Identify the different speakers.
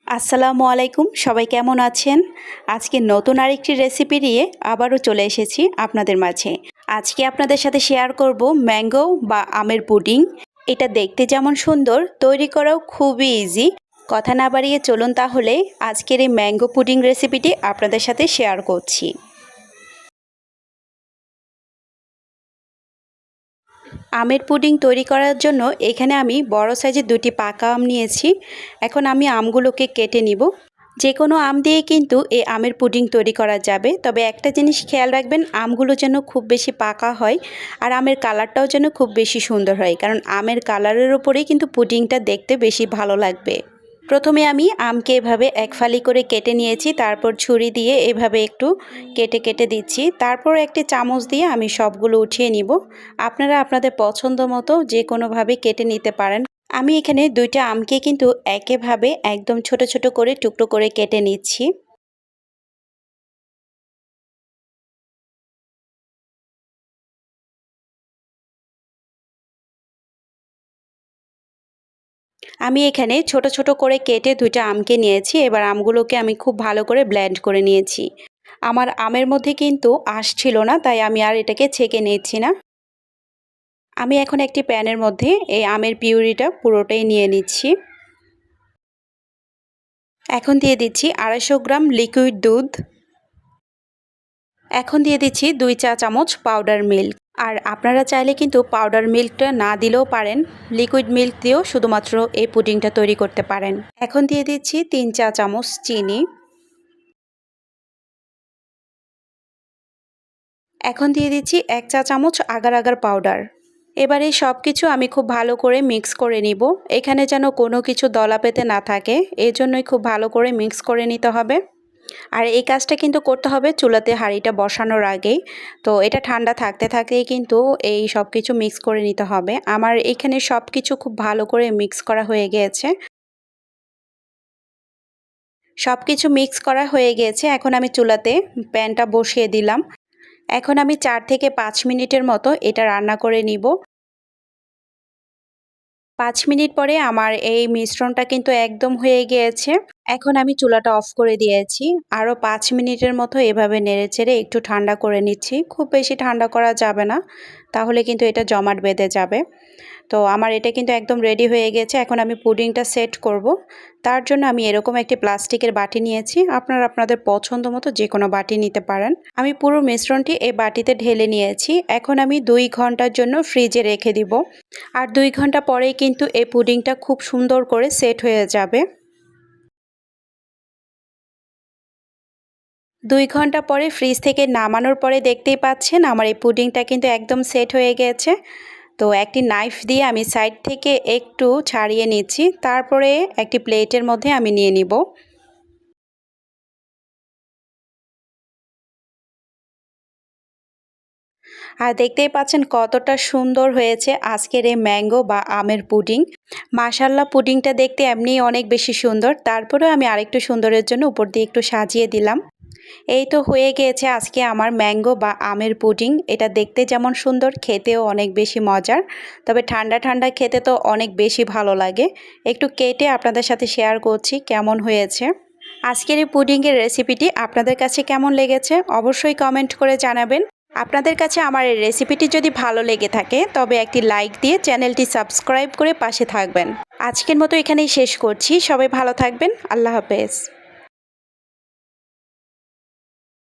Speaker 1: আসসালামু আলাইকুম, সবাই কেমন আছেন? আজকে নতুন আরেকটি রেসিপি নিয়ে আবারও চলে এসেছি আপনাদের মাঝে। আজকে আপনাদের সাথে শেয়ার করব ম্যাঙ্গো বা আমের পুডিং। এটা দেখতে যেমন সুন্দর, তৈরি করাও খুবই ইজি। কথা না বাড়িয়ে চলুন তাহলে আজকের এই ম্যাঙ্গো পুডিং রেসিপিটি আপনাদের সাথে শেয়ার করছি। আমের পুডিং তৈরি করার জন্য এখানে আমি বড় সাইজের দুটি পাকা আম নিয়েছি। এখন আমি আমগুলোকে কেটে নিব। যে কোনো আম দিয়ে কিন্তু এই আমের পুডিং তৈরি করা যাবে, তবে একটা জিনিস খেয়াল রাখবেন, আমগুলো যেন খুব বেশি পাকা হয় আর আমের কালারটাও যেন খুব বেশি সুন্দর হয়, কারণ আমের কালারের উপরেই কিন্তু পুডিংটা দেখতে বেশি ভালো লাগবে। প্রথমে আমি আমকে এভাবে এক ফালি করে কেটে নিয়েছি, তারপর ছুরি দিয়ে এভাবে একটু কেটে কেটে দিচ্ছি। তারপর একটি চামচ দিয়ে আমি সবগুলো উঠিয়ে নিব। আপনারা আপনাদের পছন্দ মতো যে কোনোভাবে কেটে নিতে পারেন। আমি এখানে দুইটা আমকে কিন্তু একইভাবে একদম ছোট ছোট করে টুকরো করে কেটে নিচ্ছি। আমি এখানে ছোট ছোট করে কেটে দুইটা আমকে নিয়েছি। এবার আমগুলোকে আমি খুব ভালো করে ব্লেন্ড করে নিয়েছি। আমার আমের মধ্যে কিন্তু আঁশ ছিল না, তাই আমি আর এটাকে ছেঁকে নিচ্ছি না। আমি এখন একটি প্যানের মধ্যে এই আমের পিউরিটা পুরোটাই নিয়ে নিচ্ছি। এখন দিয়ে দিচ্ছি 250 গ্রাম লিকুইড দুধ। এখন দিয়ে দিচ্ছি 2 চা চামচ পাউডার মিল্ক। আর আপনারা চাইলে কিন্তু পাউডার মিল্কটা না দিলেও পারেন, লিকুইড মিল্ক দিয়েও শুধুমাত্র এই পুডিংটা তৈরি করতে পারেন। এখন দিয়ে দিচ্ছি 3 চা চামচ চিনি। এখন দিয়ে দিচ্ছি 1 চা চামচ আগার আগার পাউডার। এবার এই সব কিছু আমি খুব ভালো করে মিক্স করে নিব। এখানে যেন কোনো কিছু দলা পেতে না থাকে, এই জন্যই খুব ভালো করে মিক্স করে নিতে হবে। আর এই কাজটা কিন্তু করতে হবে চুলাতে হাঁড়িটা বসানোর আগেই। তো এটা ঠান্ডা থাকতে থাকতেই কিন্তু এই সব কিছু মিক্স করে নিতে হবে। আমার এখানে সব কিছু খুব ভালো করে মিক্স করা হয়ে গিয়েছে। সব কিছু মিক্স করা হয়ে গিয়েছে। এখন আমি চুলাতে প্যানটা বসিয়ে দিলাম। এখন আমি 4 থেকে 5 মিনিটের মতো এটা রান্না করে নিব। 5 মিনিট পরে আমার এই মিশ্রণটা কিন্তু একদম হয়ে গিয়েছে। এখন আমি চুলাটা অফ করে দিয়েছি। আরও 5 মিনিটের মতো এভাবে নেড়েচেড়ে একটু ঠান্ডা করে নিচ্ছি। খুব বেশি ঠান্ডা করা যাবে না, তাহলে কিন্তু এটা জমাট বেঁধে যাবে। তো আমার এটা কিন্তু একদম রেডি হয়ে গেছে। এখন আমি পুডিংটা সেট করব। তার জন্য আমি এরকম একটি প্লাস্টিকের বাটি নিয়েছি। আপনারা আপনাদের পছন্দ মতো যে কোনো বাটি নিতে পারেন। আমি পুরো মিশ্রণটি এই বাটিতে ঢেলে নিয়েছি। এখন আমি 2 ঘন্টার জন্য ফ্রিজে রেখে দিব। আর 2 ঘন্টা পরেই কিন্তু এই পুডিংটা খুব সুন্দর করে সেট হয়ে যাবে। 2 ঘন্টা পরে ফ্রিজ থেকে নামানোর পরে দেখতেই পাচ্ছেন আমার এই পুডিংটা কিন্তু একদম সেট হয়ে গেছে। তো একটি নাইফ দিয়ে আমি সাইড থেকে একটু ছাড়িয়ে নিচ্ছি, তারপরে একটি প্লেটের মধ্যে আমি নিয়ে নিব। আর দেখতেই পাচ্ছেন কতটা সুন্দর হয়েছে আজকের এই ম্যাঙ্গো বা আমের পুডিং। মাশাআল্লাহ, পুডিংটা দেখতে এমনিই অনেক বেশি সুন্দর, তারপরেও আমি আরেকটু সুন্দরের জন্য উপর দিয়ে একটু সাজিয়ে দিলাম। এই তো হয়ে গিয়েছে আজকে আমার ম্যাঙ্গো বা আমের পুডিং। এটা দেখতে যেমন সুন্দর, খেতেও অনেক বেশি মজার। তবে ঠান্ডা ঠান্ডা খেতে তো অনেক বেশি ভালো লাগে। একটু কেটে আপনাদের সাথে শেয়ার করছি কেমন হয়েছে। আজকের এই পুডিংয়ের রেসিপিটি আপনাদের কাছে কেমন লেগেছে অবশ্যই কমেন্ট করে জানাবেন। আপনাদের কাছে আমার এই রেসিপিটি যদি ভালো লেগে থাকে তবে একটি লাইক দিয়ে চ্যানেলটি সাবস্ক্রাইব করে পাশে থাকবেন। আজকের মতো এখানেই শেষ করছি। সবাই ভালো থাকবেন। আল্লাহ হাফেজ।